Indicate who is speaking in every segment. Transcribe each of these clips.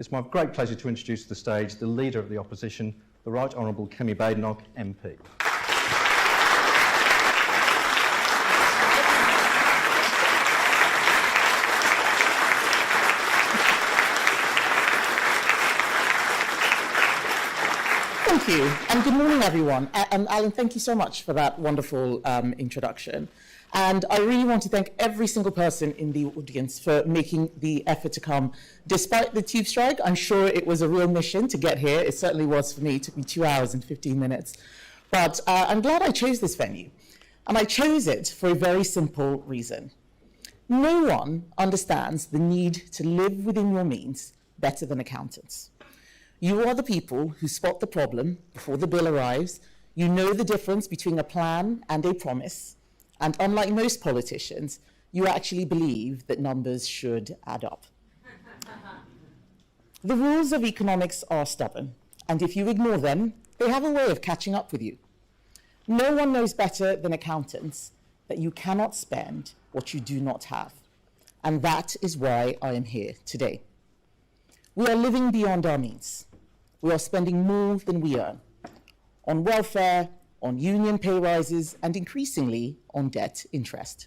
Speaker 1: It's my great pleasure to introduce to the stage the Leader of the Opposition, the Right Honourable Kemi Badenoch, MP.
Speaker 2: Thank you, and good morning, everyone. Alan, thank you so much for that wonderful introduction. And I really want to thank every single person in the audience for making the effort to come. Despite the tube strike, I'm sure it was a real mission to get here. It certainly was for me. It took me 2 hours and 15 minutes. But I'm glad I chose this venue. And I chose it for a very simple reason. No one understands the need to live within your means better than accountants. You are the people who spot the problem before the bill arrives. You know the difference between a plan and a promise. And unlike most politicians, you actually believe that numbers should add up. The rules of economics are stubborn, and if you ignore them, they have a way of catching up with you. No one knows better than accountants that you cannot spend what you do not have. And that is why I am here today. We are living beyond our means. We are spending more than we earn on welfare, on union pay rises, and increasingly on debt interest.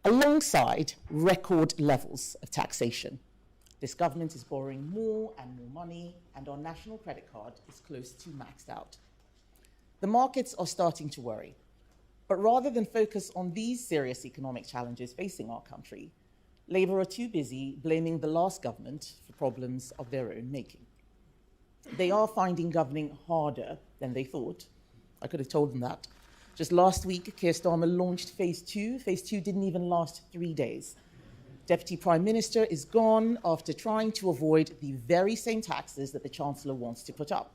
Speaker 2: Alongside record levels of taxation, this government is borrowing more and more money, and our national credit card is close to maxed out. The markets are starting to worry, but rather than focus on these serious economic challenges facing our country, Labour are too busy blaming the last government for problems of their own making. They are finding governing harder than they thought. I could have told them that. Just last week, Keir Starmer launched phase 2. Phase 2 didn't even last 3 days. Deputy Prime Minister is gone after trying to avoid the very same taxes that the Chancellor wants to put up.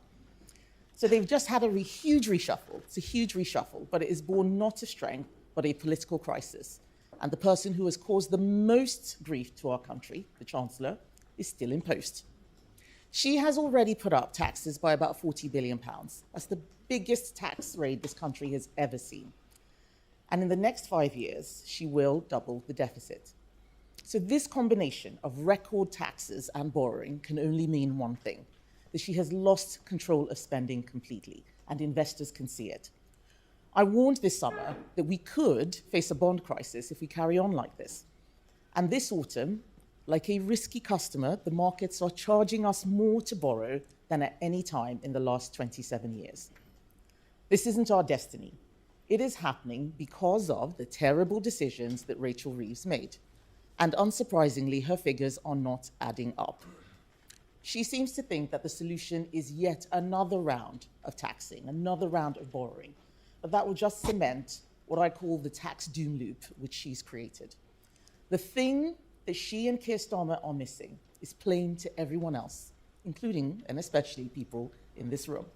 Speaker 2: So they've just had a huge reshuffle. It's a huge reshuffle, but it is born not of strength, but a political crisis. And the person who has caused the most grief to our country, the Chancellor, is still in post. She has already put up taxes by about £40 billion. That's the biggest tax raid this country has ever seen. And in the next 5 years, she will double the deficit. So this combination of record taxes and borrowing can only mean one thing, that she has lost control of spending completely, and investors can see it. I warned this summer that we could face a bond crisis if we carry on like this. And this autumn, like a risky customer, the markets are charging us more to borrow than at any time in the last 27 years. This isn't our destiny. It is happening because of the terrible decisions that Rachel Reeves made. And unsurprisingly, her figures are not adding up. She seems to think that the solution is yet another round of taxing, another round of borrowing, but that will just cement what I call the tax doom loop, which she's created. The thing that she and Keir Starmer are missing is plain to everyone else, including and especially people in this room.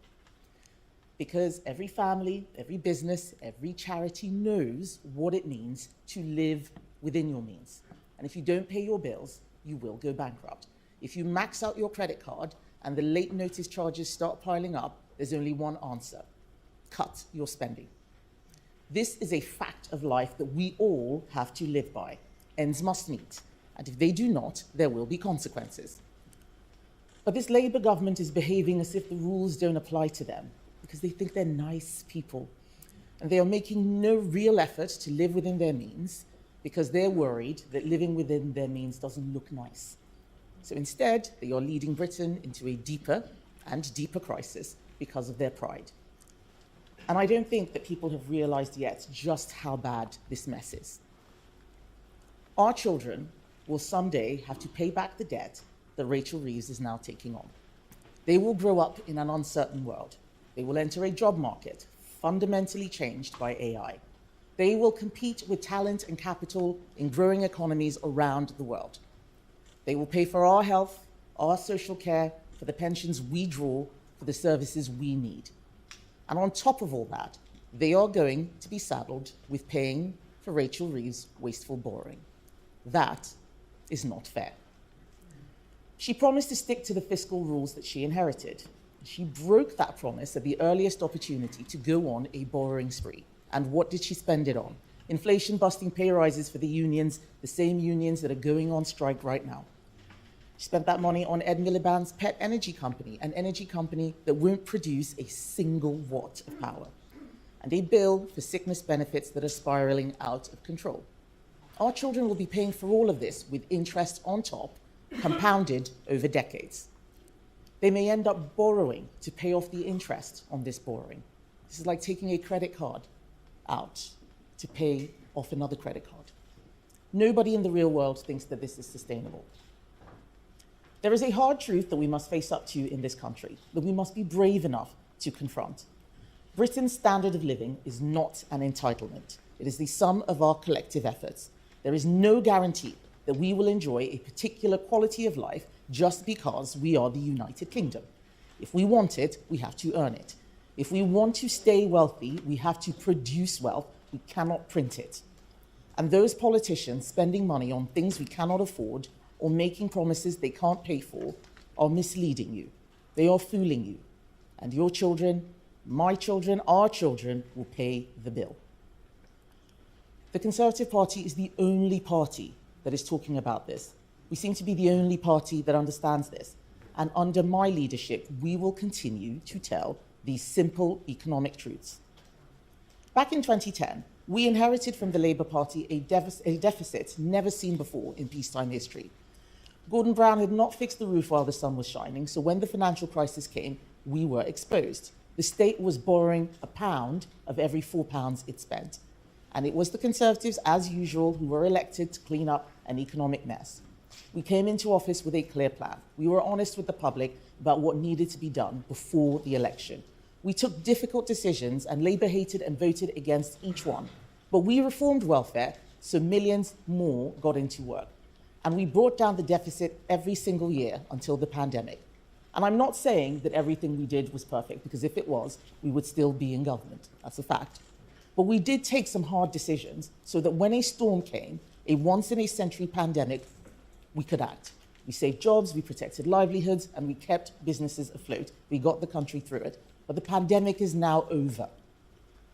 Speaker 2: Because every family, every business, every charity knows what it means to live within your means. And if you don't pay your bills, you will go bankrupt. If you max out your credit card and the late notice charges start piling up, there's only one answer: cut your spending. This is a fact of life that we all have to live by. Ends must meet. And if they do not, there will be consequences. But this Labour government is behaving as if the rules don't apply to them, because they think they're nice people. And they are making no real effort to live within their means, because they're worried that living within their means doesn't look nice. So instead, they are leading Britain into a deeper and deeper crisis because of their pride. And I don't think that people have realized yet just how bad this mess is. Our children will someday have to pay back the debt that Rachel Reeves is now taking on. They will grow up in an uncertain world. They will enter a job market fundamentally changed by AI. They will compete with talent and capital in growing economies around the world. They will pay for our health, our social care, for the pensions we draw, for the services we need. And on top of all that, they are going to be saddled with paying for Rachel Reeves' wasteful borrowing. That is not fair. She promised to stick to the fiscal rules that she inherited. She broke that promise at the earliest opportunity to go on a borrowing spree. And what did she spend it on? Inflation-busting pay rises for the unions, the same unions that are going on strike right now. She spent that money on Ed Miliband's pet energy company, an energy company that won't produce a single watt of power, and a bill for sickness benefits that are spiraling out of control. Our children will be paying for all of this with interest on top, compounded over decades. They may end up borrowing to pay off the interest on this borrowing. This is like taking a credit card out to pay off another credit card. Nobody in the real world thinks that this is sustainable. There is a hard truth that we must face up to in this country, that we must be brave enough to confront. Britain's standard of living is not an entitlement. It is the sum of our collective efforts. There is no guarantee that we will enjoy a particular quality of life just because we are the United Kingdom. If we want it, we have to earn it. If we want to stay wealthy, we have to produce wealth. We cannot print it. And those politicians spending money on things we cannot afford or making promises they can't pay for are misleading you. They are fooling you. And your children, my children, our children will pay the bill. The Conservative Party is the only party that is talking about this. We seem to be the only party that understands this. And under my leadership, we will continue to tell these simple economic truths. Back in 2010, we inherited from the Labour Party a deficit never seen before in peacetime history. Gordon Brown had not fixed the roof while the sun was shining, so when the financial crisis came, we were exposed. The state was borrowing £1 of every £4 it spent. And it was the Conservatives, as usual, who were elected to clean up an economic mess. We came into office with a clear plan. We were honest with the public about what needed to be done before the election. We took difficult decisions, and Labour hated and voted against each one. But we reformed welfare, so millions more got into work. And we brought down the deficit every single year until the pandemic. And I'm not saying that everything we did was perfect, because if it was, we would still be in government. That's a fact. But we did take some hard decisions so that when a storm came, a once-in-a-century pandemic, we could act. We saved jobs, we protected livelihoods, and we kept businesses afloat. We got the country through it. But the pandemic is now over.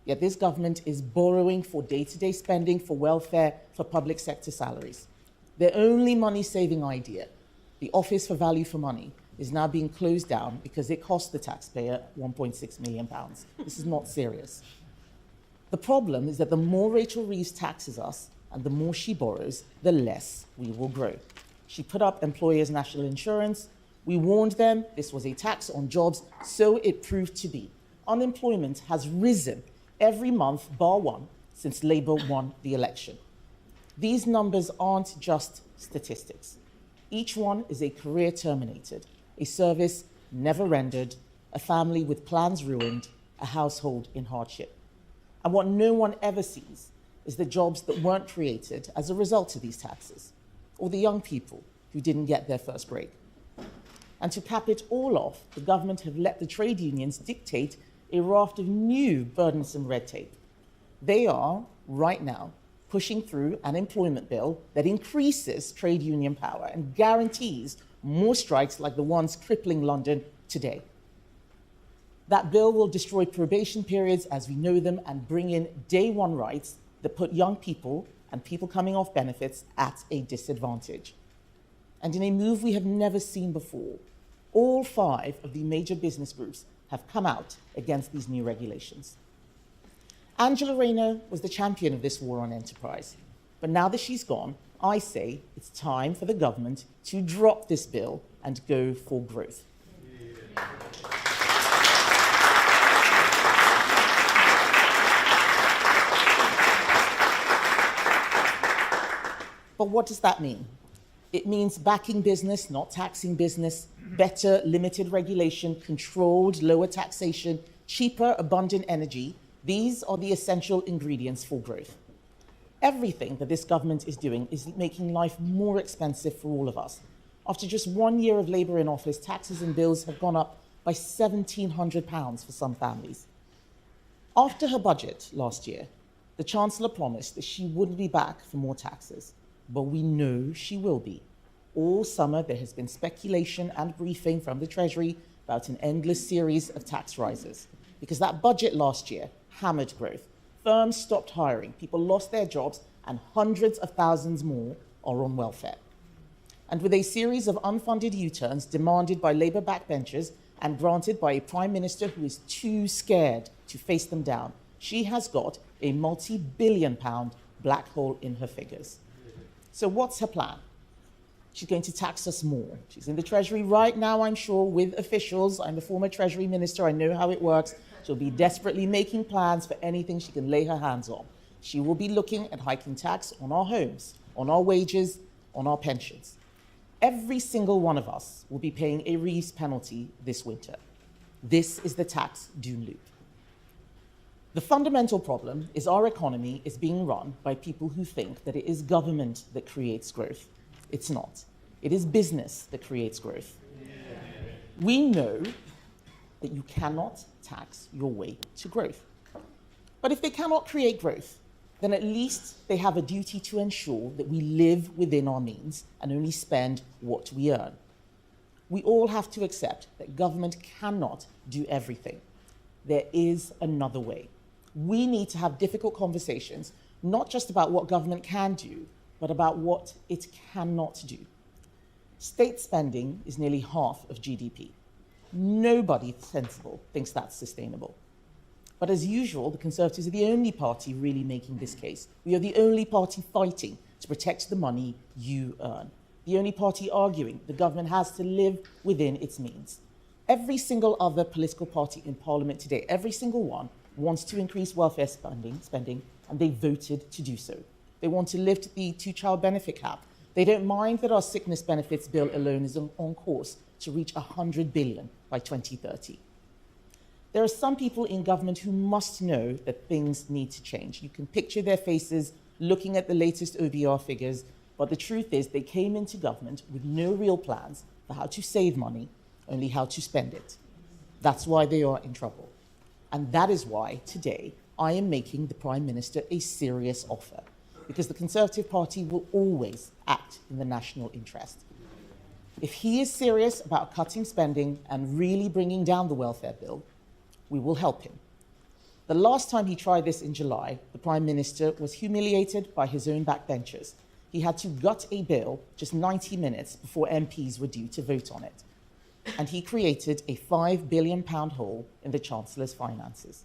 Speaker 2: Yet this government is borrowing for day-to-day spending, for welfare, for public sector salaries. Their only money-saving idea, the Office for Value for Money, is now being closed down because it cost the taxpayer £1.6 million. This is not serious. The problem is that the more Rachel Reeves taxes us and the more she borrows, the less we will grow. She put up employers' national insurance. We warned them this was a tax on jobs, so it proved to be. Unemployment has risen every month, bar one, since Labour won the election. These numbers aren't just statistics. Each one is a career terminated, a service never rendered, a family with plans ruined, a household in hardship. And what no one ever sees is the jobs that weren't created as a result of these taxes, or the young people who didn't get their first break. And to cap it all off, the government have let the trade unions dictate a raft of new burdensome red tape. They are, right now, pushing through an employment bill that increases trade union power and guarantees more strikes like the ones crippling London today. That bill will destroy probation periods as we know them and bring in day one rights that put young people and people coming off benefits at a disadvantage. And in a move we have never seen before, all 5 of the major business groups have come out against these new regulations. Angela Rayner was the champion of this war on enterprise. But now that she's gone, I say it's time for the government to drop this bill and go for growth. But what does that mean? It means backing business, not taxing business, better limited regulation, controlled lower taxation, cheaper abundant energy. These are the essential ingredients for growth. Everything that this government is doing is making life more expensive for all of us. After just 1 year of Labour in office, taxes and bills have gone up by £1,700 for some families. After her budget last year, the Chancellor promised that she wouldn't be back for more taxes. But we know she will be. All summer, there has been speculation and briefing from the Treasury about an endless series of tax rises. Because that budget last year hammered growth. Firms stopped hiring, people lost their jobs, and hundreds of thousands more are on welfare. And with a series of unfunded U-turns demanded by Labour backbenchers and granted by a Prime Minister who is too scared to face them down, she has got a multi-billion-pound black hole in her figures. So what's her plan? She's going to tax us more. She's in the Treasury right now, I'm sure, with officials. I'm a former Treasury Minister. I know how it works. She'll be desperately making plans for anything she can lay her hands on. She will be looking at hiking tax on our homes, on our wages, on our pensions. Every single one of us will be paying a Reeves penalty this winter. This is the tax doom loop. The fundamental problem is our economy is being run by people who think that it is government that creates growth. It's not. It is business that creates growth. We know that you cannot tax your way to growth. But if they cannot create growth, then at least they have a duty to ensure that we live within our means and only spend what we earn. We all have to accept that government cannot do everything. There is another way. We need to have difficult conversations, not just about what government can do, but about what it cannot do. State spending is nearly half of GDP. Nobody sensible thinks that's sustainable. But as usual, the Conservatives are the only party really making this case. We are the only party fighting to protect the money you earn. The only party arguing the government has to live within its means. Every single other political party in Parliament today, every single one, wants to increase welfare spending, and they voted to do so. They want to lift the two-child benefit cap. They don't mind that our sickness benefits bill alone is on course to reach 100 billion by 2030. There are some people in government who must know that things need to change. You can picture their faces looking at the latest OBR figures, but the truth is they came into government with no real plans for how to save money, only how to spend it. That's why they are in trouble. And that is why today I am making the Prime Minister a serious offer, because the Conservative Party will always act in the national interest. If he is serious about cutting spending and really bringing down the welfare bill, we will help him. The last time he tried this in July, the Prime Minister was humiliated by his own backbenchers. He had to gut a bill just 90 minutes before MPs were due to vote on it. And he created a £5 billion hole in the Chancellor's finances.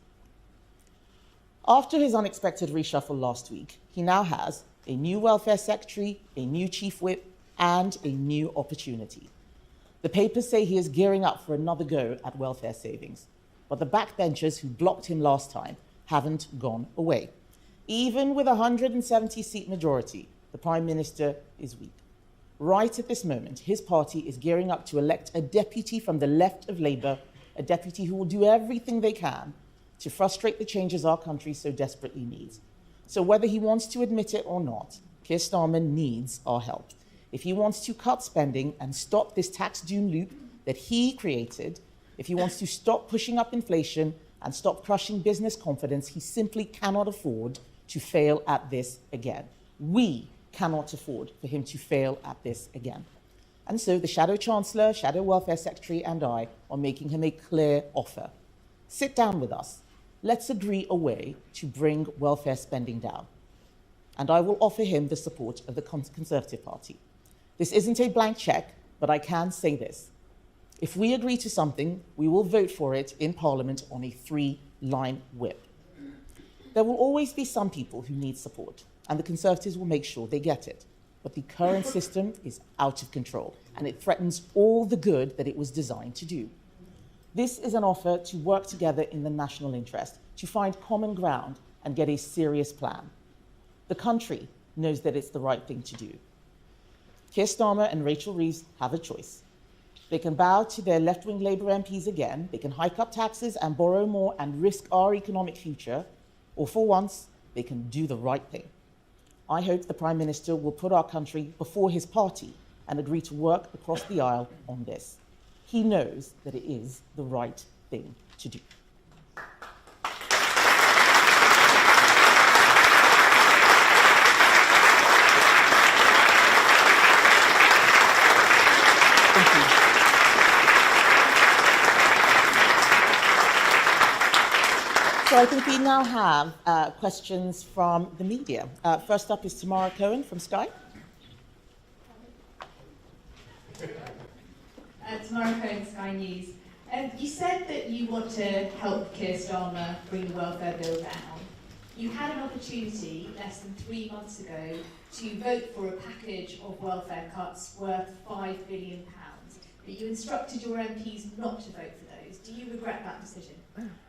Speaker 2: After his unexpected reshuffle last week, he now has a new welfare secretary, a new chief whip, and a new opportunity. The papers say he is gearing up for another go at welfare savings. But the backbenchers who blocked him last time haven't gone away. Even with a 170-seat majority, the Prime Minister is weak. Right at this moment, his party is gearing up to elect a deputy from the left of Labour, a deputy who will do everything they can to frustrate the changes our country so desperately needs. So whether he wants to admit it or not, Keir Starmer needs our help. If he wants to cut spending and stop this tax doom loop that he created, if he wants to stop pushing up inflation and stop crushing business confidence, he simply cannot afford to fail at this again. We cannot afford for him to fail at this again. And so the Shadow Chancellor, Shadow Welfare Secretary, and I are making him a clear offer. Sit down with us. Let's agree a way to bring welfare spending down. And I will offer him the support of the Conservative Party. This isn't a blank check, but I can say this. If we agree to something, we will vote for it in Parliament on a 3-line whip. There will always be some people who need support, and the Conservatives will make sure they get it. But the current system is out of control, and it threatens all the good that it was designed to do. This is an offer to work together in the national interest, to find common ground and get a serious plan. The country knows that it's the right thing to do. Keir Starmer and Rachel Reeves have a choice. They can bow to their left-wing Labour MPs again, they can hike up taxes and borrow more and risk our economic future, or for once, they can do the right thing. I hope the Prime Minister will put our country before his party and agree to work across the aisle on this. He knows that it is the right thing to do. So I think we now have questions from the media. First up is Tamara Cohen from Sky.
Speaker 3: Tamara Cohen, Sky News. You said that you want to help Keir Starmer bring the welfare bill down. You had an opportunity less than 3 months ago to vote for a package of welfare cuts worth £5 billion, but you instructed your MPs not to vote for those. Do you regret that decision?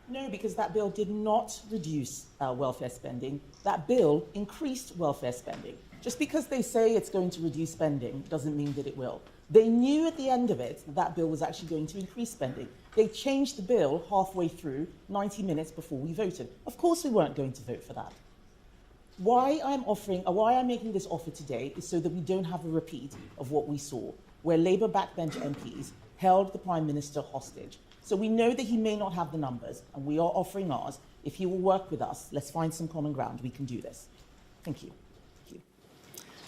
Speaker 2: No, because that bill did not reduce welfare spending. That bill increased welfare spending. Just because they say it's going to reduce spending doesn't mean that it will. They knew at the end of it that that bill was actually going to increase spending. They changed the bill halfway through, 90 minutes before we voted. Of course we weren't going to vote for that. Why I'm making this offer today is so that we don't have a repeat of what we saw, where Labour backbench MPs held the Prime Minister hostage. So we know that he may not have the numbers, and we are offering ours. If he will work with us, let's find some common ground. We can do this. Thank you. Thank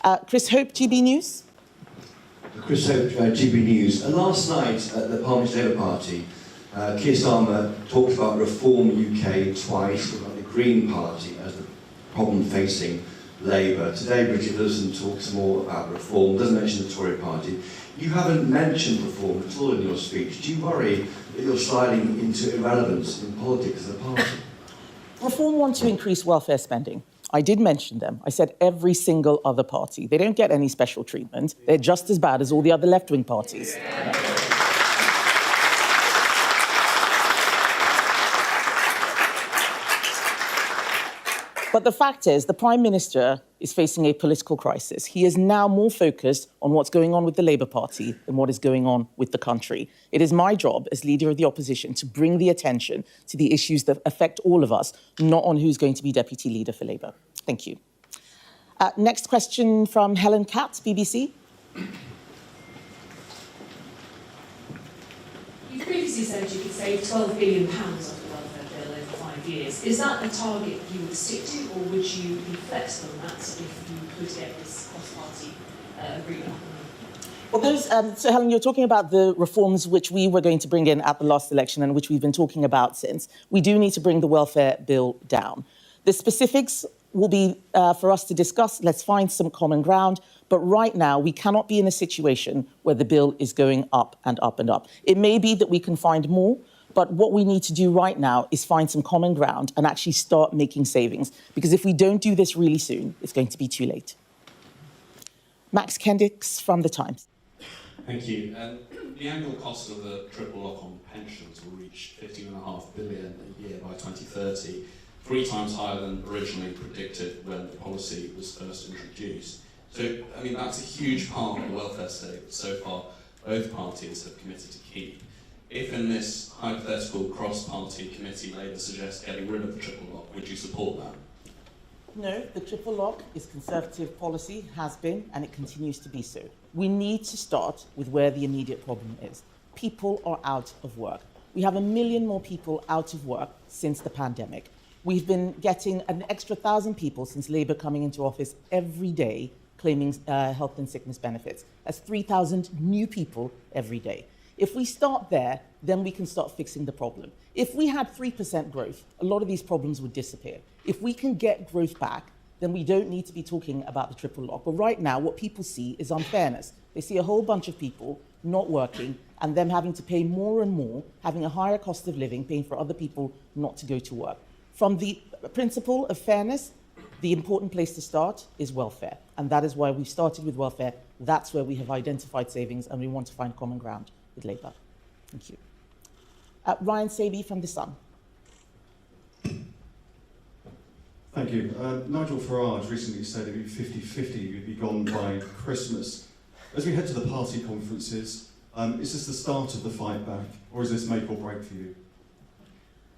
Speaker 2: you. Chris Hope, GB News.
Speaker 4: Chris Hope, GB News. Last night at the Parliamentary Labour Party, Keir Starmer talked about Reform UK twice, about the Green Party as the problem facing Labour. Today, Bridget Wilson talks more about reform, doesn't mention the Tory party. You haven't mentioned reform at all in your speech. Do you worry that you're sliding into irrelevance in politics as a party?
Speaker 2: Reform want to increase welfare spending. I did mention them. I said every single other party. They don't get any special treatment. They're just as bad as all the other left-wing parties. But the fact is, the Prime Minister is facing a political crisis. He is now more focused on what's going on with the Labour Party than what is going on with the country. It is my job as Leader of the Opposition to bring the attention to the issues that affect all of us, not on who's going to be Deputy Leader for Labour. Thank you. Next question from Helen Katz, BBC.
Speaker 5: You've previously said you could save £12 billion off the welfare bill over 5 years. Is that a target you would stick to, or would you be flexible on that if you could get this cross-party agreement?
Speaker 2: Well, so Helen, you're talking about the reforms which we were going to bring in at the last election and which we've been talking about since. We do need to bring the welfare bill down. The specifics will be for us to discuss. Let's find some common ground. But right now, we cannot be in a situation where the bill is going up and up and up. It may be that we can find more, but what we need to do right now is find some common ground and actually start making savings. Because if we don't do this really soon, it's going to be too late. Max Kendricks from The Times.
Speaker 6: Thank you. The annual cost of the triple lock on pensions will reach $15.5 billion a year by 2030, 3 times higher than originally predicted when the policy was first introduced. So, I mean, that's a huge part of the welfare state that so far both parties have committed to keep. If in this hypothetical cross-party committee Labour suggests getting rid of the triple lock, would you support that?
Speaker 2: No, the triple lock is Conservative policy, has been, and it continues to be so. We need to start with where the immediate problem is. People are out of work. We have 1 million more people out of work since the pandemic. We've been getting an extra 1,000 people since Labour coming into office every day claiming health and sickness benefits. That's 3,000 new people every day. If we start there, then we can start fixing the problem. If we had 3% growth, a lot of these problems would disappear. If we can get growth back, then we don't need to be talking about the triple lock. But right now, what people see is unfairness. They see a whole bunch of people not working and them having to pay more and more, having a higher cost of living, paying for other people not to go to work. From the principle of fairness, the important place to start is welfare. And that is why we've started with welfare. That's where we have identified savings, and we want to find common ground with Labour. Thank you. Ryan Saby from The Sun.
Speaker 7: Thank you. Nigel Farage recently said it would be 50-50, you'd be gone by Christmas. As we head to the party conferences, is this the start of the fight back, or is this make or break for you?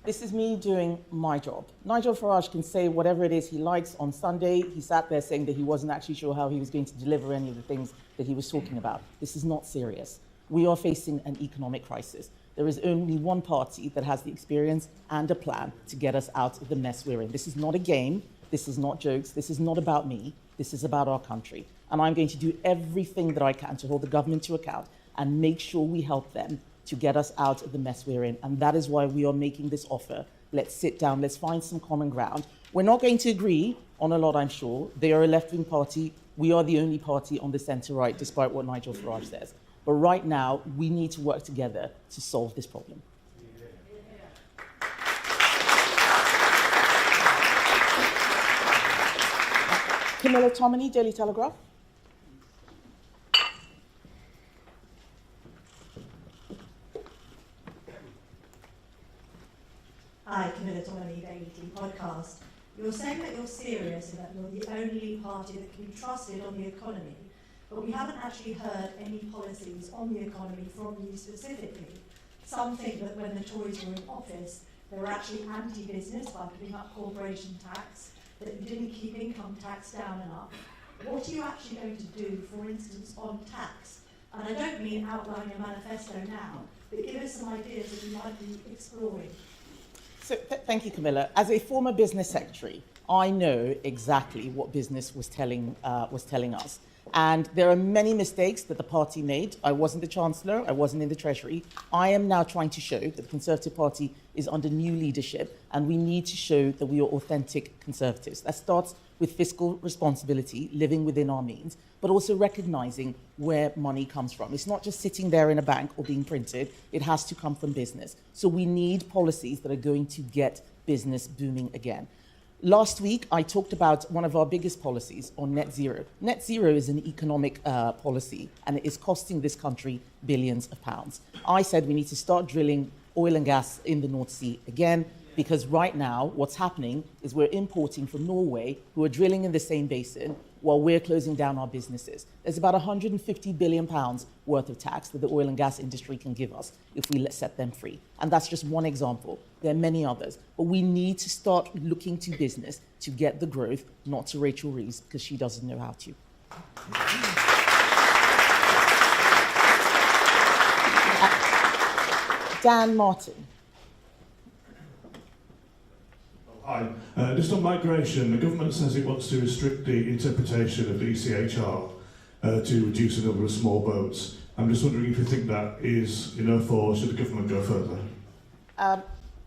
Speaker 2: This is me doing my job. Nigel Farage can say whatever it is he likes. On Sunday, he sat there saying that he wasn't actually sure how he was going to deliver any of the things that he was talking about. This is not serious. We are facing an economic crisis. There is only one party that has the experience and a plan to get us out of the mess we're in. This is not a game. This is not jokes. This is not about me. This is about our country. And I'm going to do everything that I can to hold the government to account and make sure we help them to get us out of the mess we're in. And that is why we are making this offer. Let's sit down. Let's find some common ground. We're not going to agree on a lot, I'm sure. They are a left-wing party. We are the only party on the centre-right, despite what Nigel Farage says. But right now, we need to work together to solve this problem. Camilla Tominey, Daily Telegraph.
Speaker 8: Hi, Camilla Tominey, Daily Podcast. You're saying that you're serious and that you're the only party that can be trusted on the economy, but we haven't actually heard any policies on the economy from you specifically. Some think that when the Tories were in office, they were actually anti-business by putting up corporation tax, that you didn't keep income tax down enough. What are you actually going to do, for instance, on tax? And I don't mean outline your manifesto now, but give us some ideas that you might be exploring.
Speaker 2: So, thank you, Camilla. As a former business secretary, I know exactly what business was telling us. And there are many mistakes that the party made. I wasn't the Chancellor, I wasn't in the Treasury. I am now trying to show that the Conservative Party is under new leadership, and we need to show that we are authentic Conservatives. That starts with fiscal responsibility, living within our means, but also recognising where money comes from. It's not just sitting there in a bank or being printed, it has to come from business. So we need policies that are going to get business booming again. Last week, I talked about one of our biggest policies on net zero. Net zero is an economic policy, and it is costing this country billions of pounds. I said we need to start drilling oil and gas in the North Sea again, because right now, what's happening is we're importing from Norway, who are drilling in the same basin, while we're closing down our businesses. There's about £150 billion worth of tax that the oil and gas industry can give us if we set them free. And that's just one example. There are many others. But we need to start looking to business to get the growth, not to Rachel Reeves, because she doesn't know how to. Dan Martin.
Speaker 9: Hi. Just on migration, the government says it wants to restrict the interpretation of the ECHR to reduce the number of small boats. I'm just wondering if you think that is enough, or should the government go further?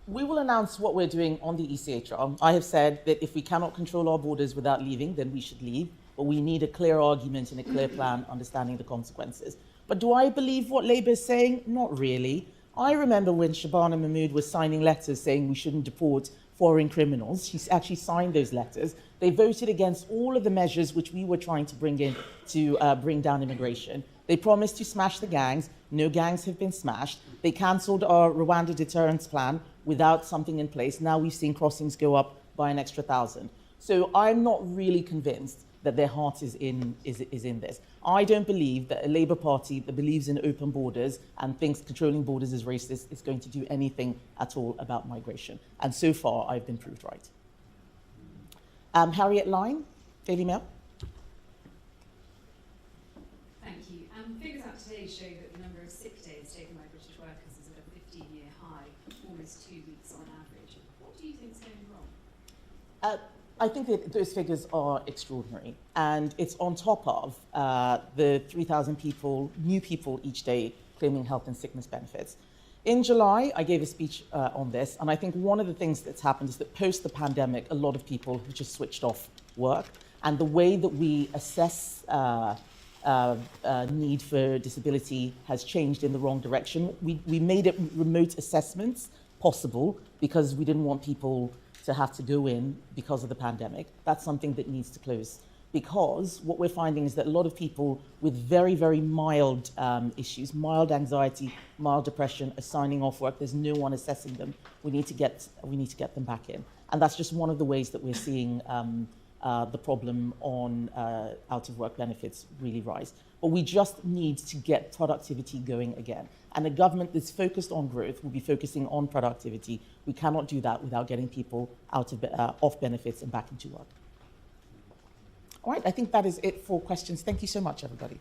Speaker 2: We will announce what we're doing on the ECHR. I have said that if we cannot control our borders without leaving, then we should leave. But we need a clear argument and a clear plan, understanding the consequences. But do I believe what Labour is saying? Not really. I remember when Shabana Mahmood was signing letters saying we shouldn't deport foreign criminals. She actually signed those letters. They voted against all of the measures which we were trying to bring in to bring down immigration. They promised to smash the gangs. No gangs have been smashed. They cancelled our Rwanda deterrence plan without something in place. Now we've seen crossings go up by an extra 1,000. So I'm not really convinced that their heart is in this. I don't believe that a Labour Party that believes in open borders and thinks controlling borders is racist is going to do anything at all about migration. And so far, I've been proved right. Harriet Lyne, Daily Mail.
Speaker 5: Thank you. Figures out today show that the number of sick days taken by British workers is at a 15-year high, almost 2 weeks on average. What do you think is going wrong?
Speaker 2: I think that those figures are extraordinary, and it's on top of the 3,000 new people each day claiming health and sickness benefits. In July, I gave a speech on this, and I think one of the things that's happened is that post the pandemic, a lot of people have just switched off work, and the way that we assess need for disability has changed in the wrong direction. We made it remote assessments possible because we didn't want people to have to go in because of the pandemic. That's something that needs to close, because what we're finding is that a lot of people with very, very mild issues, mild anxiety, mild depression, are signing off work. There's no one assessing them. We need to get them back in, and that's just one of the ways that we're seeing the problem on out of work benefits really rise. But we just need to get productivity going again. And a government that's focused on growth will be focusing on productivity. We cannot do that without getting people out of off benefits and back into work. All right, I think that is it for questions. Thank you so much, everybody.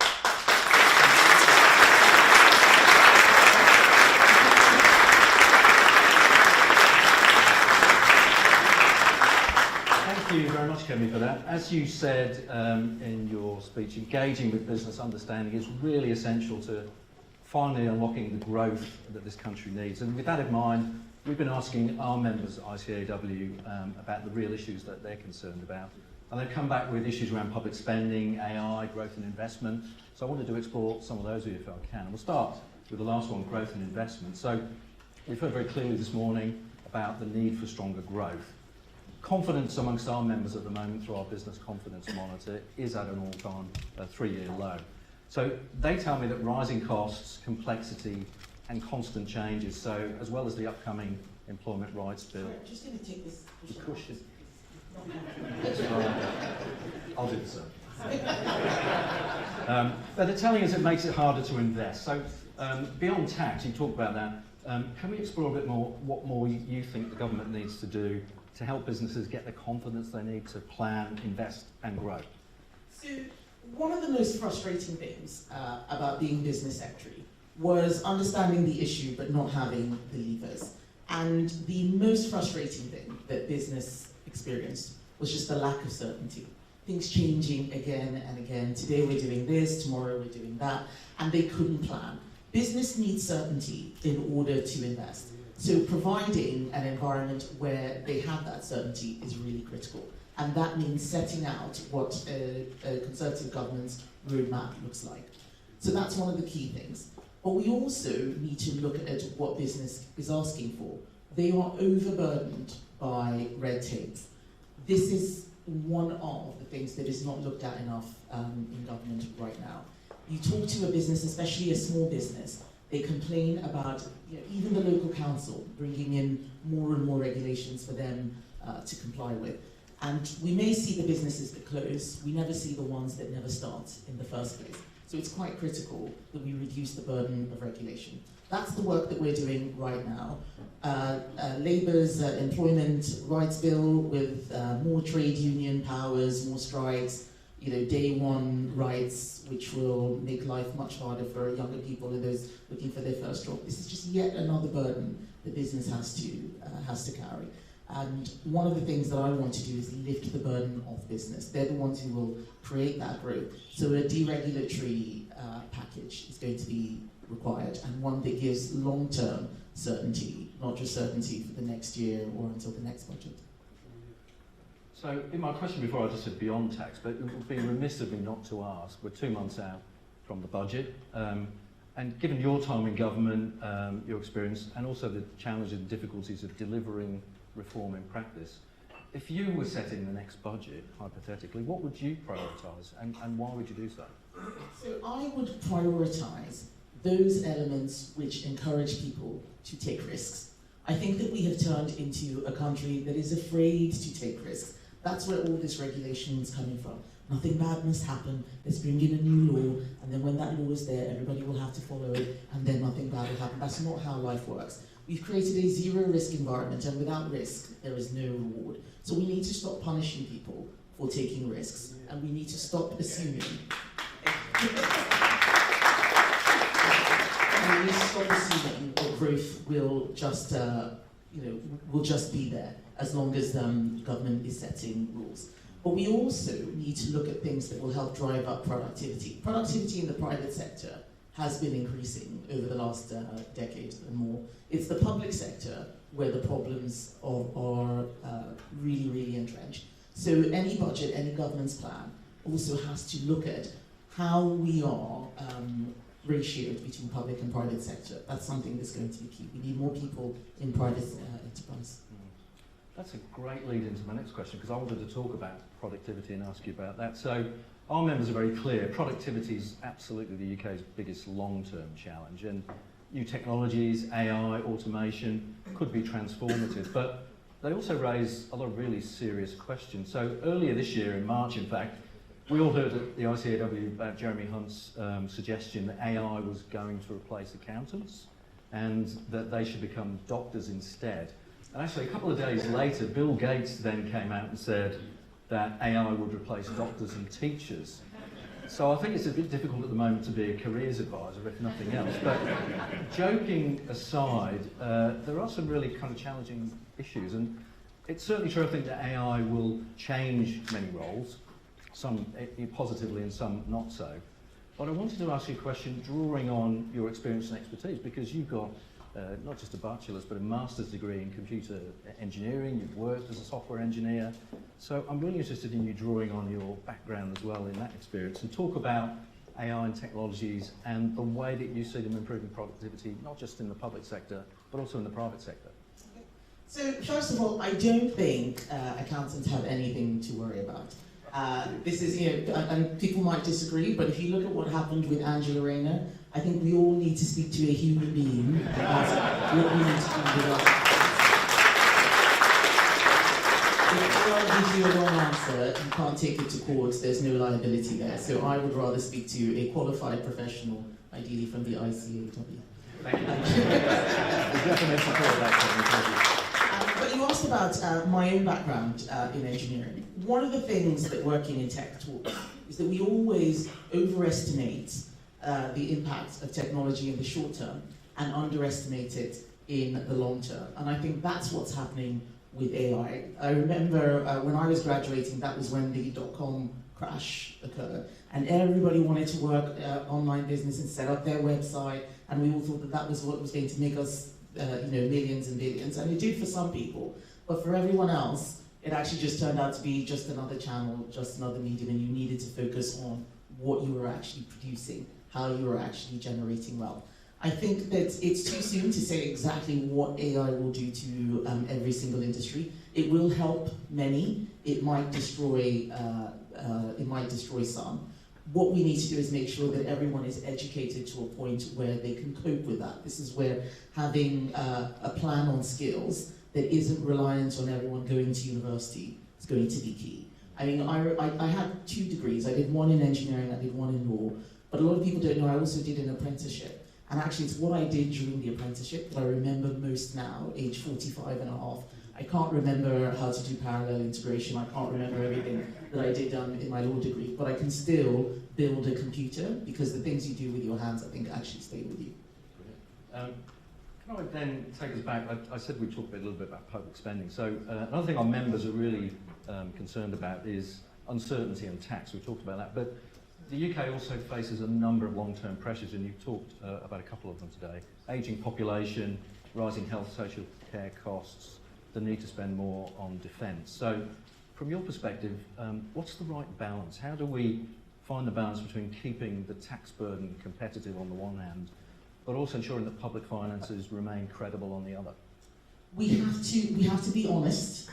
Speaker 1: Thank you very much, Kemi, for that. As you said in your speech, engaging with business understanding is really essential to finally unlocking the growth that this country needs. And with that in mind, we've been asking our members at ICAW about the real issues that they're concerned about. And they've come back with issues around public spending, AI, growth and investment. So I wanted to explore some of those with you if I can. And we'll start with the last one, growth and investment. So we've heard very clearly this morning about the need for stronger growth. Confidence amongst our members at the moment through our business confidence monitor is at an all-time 3-year low. So they tell me that rising costs, complexity and constant changes, so as well as the upcoming employment rights bill.
Speaker 2: Sorry, I'm just going to take this
Speaker 1: cushion. I'll do the same. But they're telling us it makes it harder to invest. So beyond tax, you talked about that. Can we explore a bit more what more you think the government needs to do to help businesses get the confidence they need to plan, invest and grow?
Speaker 2: So one of the most frustrating things about being business secretary was understanding the issue but not having the levers. And the most frustrating thing that business experienced was just the lack of certainty. Things changing again and again. Today we're doing this, tomorrow we're doing that, and they couldn't plan. Business needs certainty in order to invest. So providing an environment where they have that certainty is really critical. And that means setting out what a Conservative government's roadmap looks like. So that's one of the key things. But we also need to look at what business is asking for. They are overburdened by red tape. This is one of the things that is not looked at enough in government right now. You talk to a business, especially a small business, they complain about even the local council bringing in more and more regulations for them to comply with. And we may see the businesses that close, we never see the ones that never start in the first place. So it's quite critical that we reduce the burden of regulation. That's the work that we're doing right now. Labour's employment rights bill with more trade union powers, more strikes, day one rights, which will make life much harder for younger people and those looking for their first job. This is just yet another burden that business has to carry. And one of the things that I want to do is lift the burden off business. They're the ones who will create that growth. So a deregulatory package is going to be required, and one that gives long-term certainty, not just certainty for the next year or until the next budget.
Speaker 1: So in my question before, I just said beyond tax, but it would be remiss of me not to ask, we're 2 months out from the budget, and given your time in government, your experience, and also the challenges and difficulties of delivering reform in practice, if you were setting the next budget, hypothetically, what would you prioritise, and why would you do so?
Speaker 2: So I would prioritise those elements which encourage people to take risks. I think that we have turned into a country that is afraid to take risks. That's where all this regulation is coming from. Nothing bad must happen, let's bring in a new law, and then when that law is there, everybody will have to follow it, and then nothing bad will happen. That's not how life works. We've created a zero-risk environment, and without risk, there is no reward. So we need to stop punishing people for taking risks, and we need to stop assuming. And we need to stop assuming that growth will just, will just be there as long as government is setting rules. But we also need to look at things that will help drive up productivity. Productivity in the private sector has been increasing over the last decade and more. It's the public sector where the problems are really, really entrenched. So any budget, any government's plan also has to look at how we are ratioed between public and private sector. That's something that's going to be key. We need more people in private enterprise.
Speaker 1: That's a great lead into my next question, because I wanted to talk about productivity and ask you about that. So our members are very clear. Productivity is absolutely the UK's biggest long-term challenge, and new technologies, AI, automation could be transformative, but they also raise a lot of really serious questions. So earlier this year, in March in fact, we all heard at the ICAW about Jeremy Hunt's suggestion that AI was going to replace accountants and that they should become doctors instead. And actually a couple of days later, Bill Gates then came out and said that AI would replace doctors and teachers. So I think it's a bit difficult at the moment to be a careers advisor, if nothing else. But joking aside, there are some really kind of challenging issues. And it's certainly true, I think, that AI will change many roles, some positively and some not so. But I wanted to ask you a question drawing on your experience and expertise, because you've got not just a bachelor's, but a master's degree in computer engineering. You've worked as a software engineer. So I'm really interested in you drawing on your background as well in that experience and talk about AI and technologies and the way that you see them improving productivity, not just in the public sector, but also in the private sector.
Speaker 2: So first of all, I don't think accountants have anything to worry about. This is, and people might disagree, but if you look at what happened with Angela Rayner, I think we all need to speak to a human being about what we need to do with our. If I give you a wrong answer, you can't take it to court, there's no liability there. So I would rather speak to a qualified professional, ideally from the ICAW.
Speaker 1: Thank you. Definitely support that.
Speaker 2: But you asked about my own background in engineering. One of the things that working in tech taught me is that we always overestimate the impact of technology in the short term and underestimate it in the long term. And I think that's what's happening with AI. I remember when I was graduating, that was when the dot-com crash occurred, and everybody wanted to work online business and set up their website, and we all thought that that was what was going to make us millions and billions, and it did for some people, but for everyone else, it actually just turned out to be just another channel, just another medium, and you needed to focus on what you were actually producing, how you were actually generating wealth. I think that it's too soon to say exactly what AI will do to every single industry. It will help many. It might destroy some. What we need to do is make sure that everyone is educated to a point where they can cope with that. This is where having a plan on skills that isn't reliant on everyone going to university is going to be key. I mean, I had 2 degrees. I did one in engineering, I did one in law, but a lot of people don't know I also did an apprenticeship. And actually, it's what I did during the apprenticeship that I remember most now, age 45 and a half. I can't remember how to do parallel integration. I can't remember everything that I did in my law degree, but I can still build a computer because the things you do with your hands, I think, actually stay with you.
Speaker 1: Can I then take us back? I said we'd talk a little bit about public spending. So another thing our members are really concerned about is uncertainty and tax. We've talked about that, but the UK also faces a number of long-term pressures, and you've talked about a couple of them today. Ageing population, rising health, social care costs, the need to spend more on defence. So from your perspective, what's the right balance? How do we find the balance between keeping the tax burden competitive on the one hand, but also ensuring that public finances remain credible on the other?
Speaker 2: We have to be honest.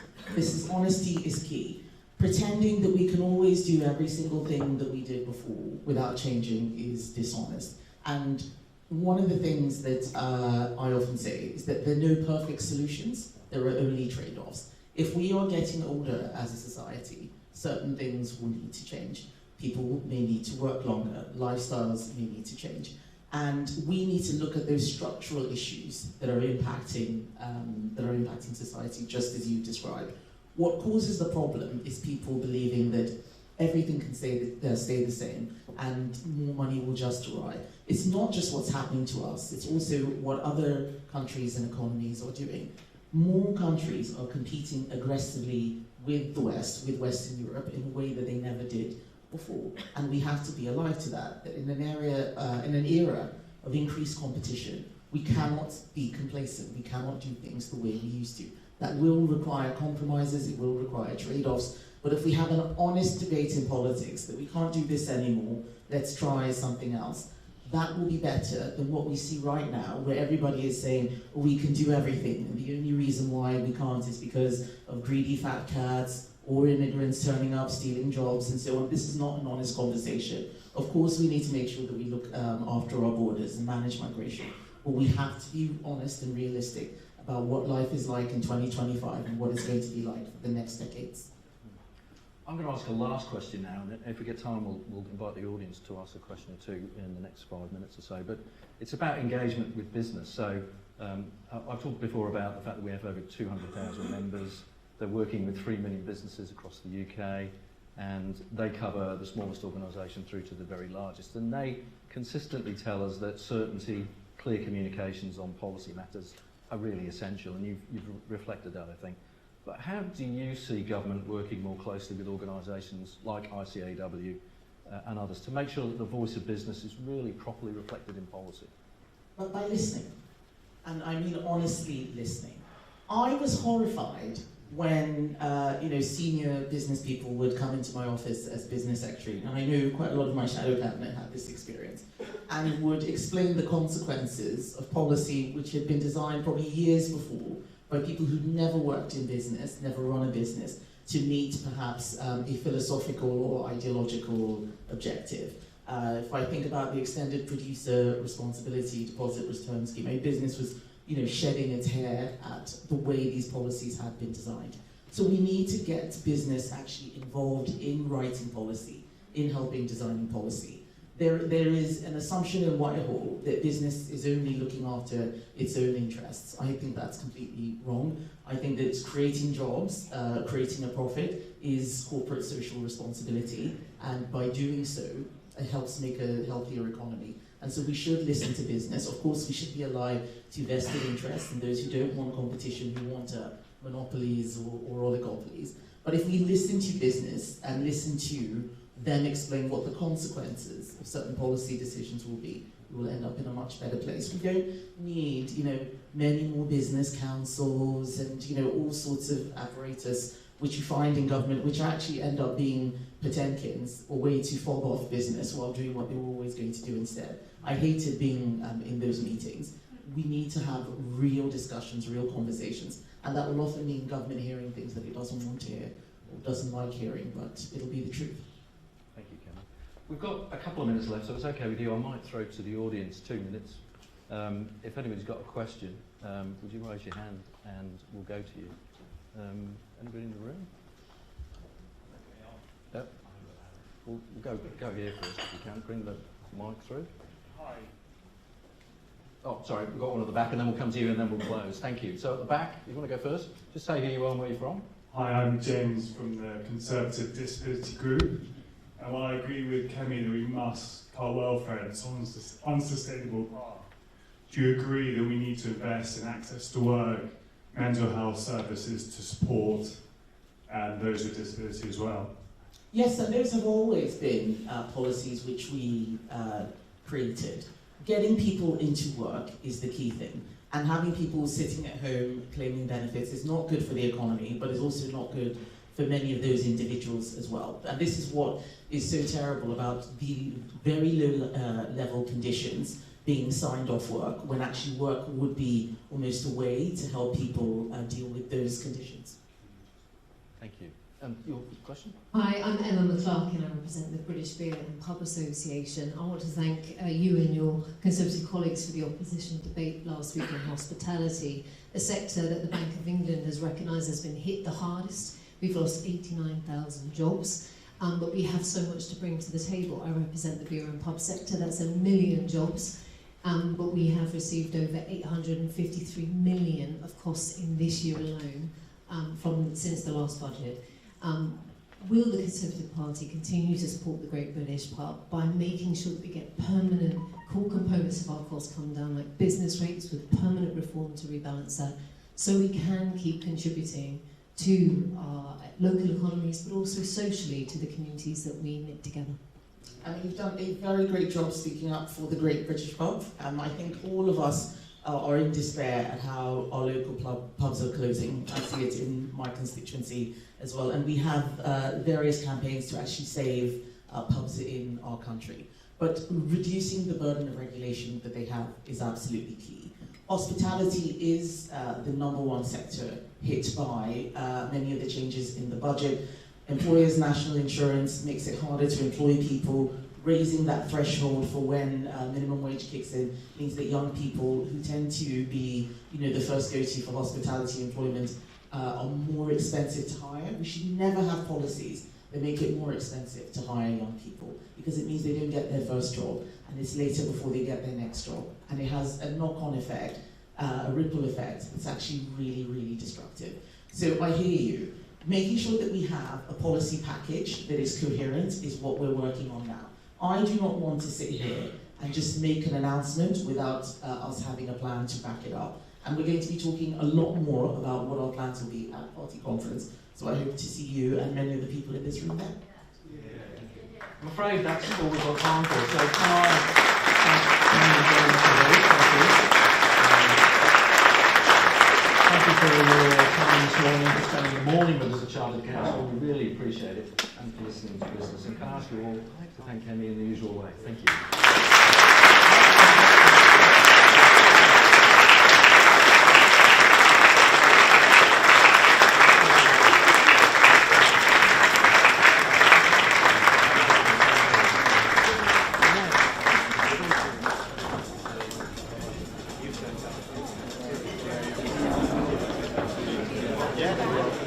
Speaker 2: Honesty is key. Pretending that we can always do every single thing that we did before without changing is dishonest. And one of the things that I often say is that there are no perfect solutions, there are only trade-offs. If we are getting older as a society, certain things will need to change. People may need to work longer, lifestyles may need to change. And we need to look at those structural issues that are impacting society, just as you described. What causes the problem is people believing that everything can stay the same and more money will just arrive. It's not just what's happening to us, it's also what other countries and economies are doing. More countries are competing aggressively with the West, with Western Europe, in a way that they never did before. And we have to be alive to that. In an era of increased competition, we cannot be complacent, we cannot do things the way we used to. That will require compromises, it will require trade-offs, but if we have an honest debate in politics that we can't do this anymore, let's try something else, that will be better than what we see right now, where everybody is saying, oh, we can do everything, and the only reason why we can't is because of greedy fat cats, or immigrants turning up, stealing jobs, and so on. This is not an honest conversation. Of course, we need to make sure that we look after our borders and manage migration, but we have to be honest and realistic about what life is like in 2025 and what it's going to be like for the next decades.
Speaker 1: I'm going to ask a last question now, and if we get time, we'll invite the audience to ask a question or two in the next 5 minutes or so. But it's about engagement with business. So I've talked before about the fact that we have over 200,000 members. They're working with 3 million businesses across the UK, and they cover the smallest organisation through to the very largest. And they consistently tell us that certainty, clear communications on policy matters are really essential, and you've reflected that, I think. But how do you see government working more closely with organisations like ICAW and others to make sure that the voice of business is really properly reflected in policy?
Speaker 2: But by listening. and I mean honestly listening. I was horrified when senior business people would come into my office as business secretary, and I know quite a lot of my shadow cabinet had this experience, and would explain the consequences of policy which had been designed probably years before by people who'd never worked in business, never run a business, to meet perhaps a philosophical or ideological objective. If I think about the extended producer responsibility deposit return scheme, a business was shedding its hair at the way these policies had been designed. So we need to get business actually involved in writing policy, in helping designing policy. There is an assumption in Whitehall that business is only looking after its own interests. I think that's completely wrong. I think that creating jobs, creating a profit is corporate social responsibility, and by doing so, it helps make a healthier economy. And so we should listen to business. Of course, we should be alive to vested interests and those who don't want competition, who want monopolies or oligopolies. But if we listen to business and listen to them explain what the consequences of certain policy decisions will be, we will end up in a much better place. We don't need, many more business councils and, all sorts of apparatus which you find in government, which actually end up being Potemkins or way to fob off business while doing what they were always going to do instead. I hated being in those meetings. We need to have real discussions, real conversations, and that will often mean government hearing things that it doesn't want to hear or doesn't like hearing, but it'll be the truth.
Speaker 1: Thank you, Kemi. We've got a couple of minutes left, so if it's okay with you, I might throw to the audience 2 minutes. If anybody's got a question, would you raise your hand and we'll go to you. Anybody in the room? Yep. We'll go here first if you can. Bring the mic through.
Speaker 10: Hi.
Speaker 1: Oh, sorry, we've got one at the back and then we'll come to you and then we'll close. Thank you. So at the back, you want to go first? Just say who you are and where you're from.
Speaker 10: Hi, I'm James from the Conservative Disability Group. And while I agree with Kemi that we must cut welfare in its unsustainable path, do you agree that we need to invest in access to work, mental health services to support those with disability as well?
Speaker 2: Yes, and those have always been policies which we created. Getting people into work is the key thing. And having people sitting at home claiming benefits is not good for the economy, but is also not good for many of those individuals as well. And this is what is so terrible about the very low level conditions being signed off work, when actually work would be almost a way to help people deal with those conditions.
Speaker 1: Thank you. Your question?
Speaker 11: Hi, I'm Emma McClarkin. I represent the British Beer and Pub Association. I want to thank you and your Conservative colleagues for the opposition debate last week on hospitality, a sector that the Bank of England has recognised has been hit the hardest. We've lost 89,000 jobs, but we have so much to bring to the table. I represent the beer and pub sector. That's 1 million jobs. But we have received over 853 million of costs in this year alone since the last budget. Will the Conservative Party continue to support the Great British Pub by making sure that we get permanent core components of our costs come down, like business rates, with permanent reform to rebalance that, so we can keep contributing to our local economies, but also socially to the communities that we knit together?
Speaker 2: And you've done a very great job speaking up for the Great British Pub. I think all of us are in despair at how our local pubs are closing. I see it in my constituency as well. And we have various campaigns to actually save pubs in our country. But reducing the burden of regulation that they have is absolutely key. Hospitality is the #1 sector hit by many of the changes in the budget. Employers' national insurance makes it harder to employ people. Raising that threshold for when minimum wage kicks in means that young people who tend to be, the first go-to for hospitality employment are more expensive to hire. We should never have policies that make it more expensive to hire young people, because it means they don't get their first job and it's later before they get their next job. And it has a knock-on effect, a ripple effect that's actually really, really destructive. So I hear you. Making sure that we have a policy package that is coherent is what we're working on now. I do not want to sit here and just make an announcement without us having a plan to back it up. And we're going to be talking a lot more about what our plans will be at party conference. So I hope to see you and many of the people in this room there.
Speaker 1: I'm afraid that's all we've got time for. So can I thank you very much indeed. Thank you. for your time this morning, for spending the morning with us at Chartered Council. We really appreciate it, and for listening to business. And can I ask you all to thank Kemi in the usual way? Thank you.
Speaker 12: Yeah.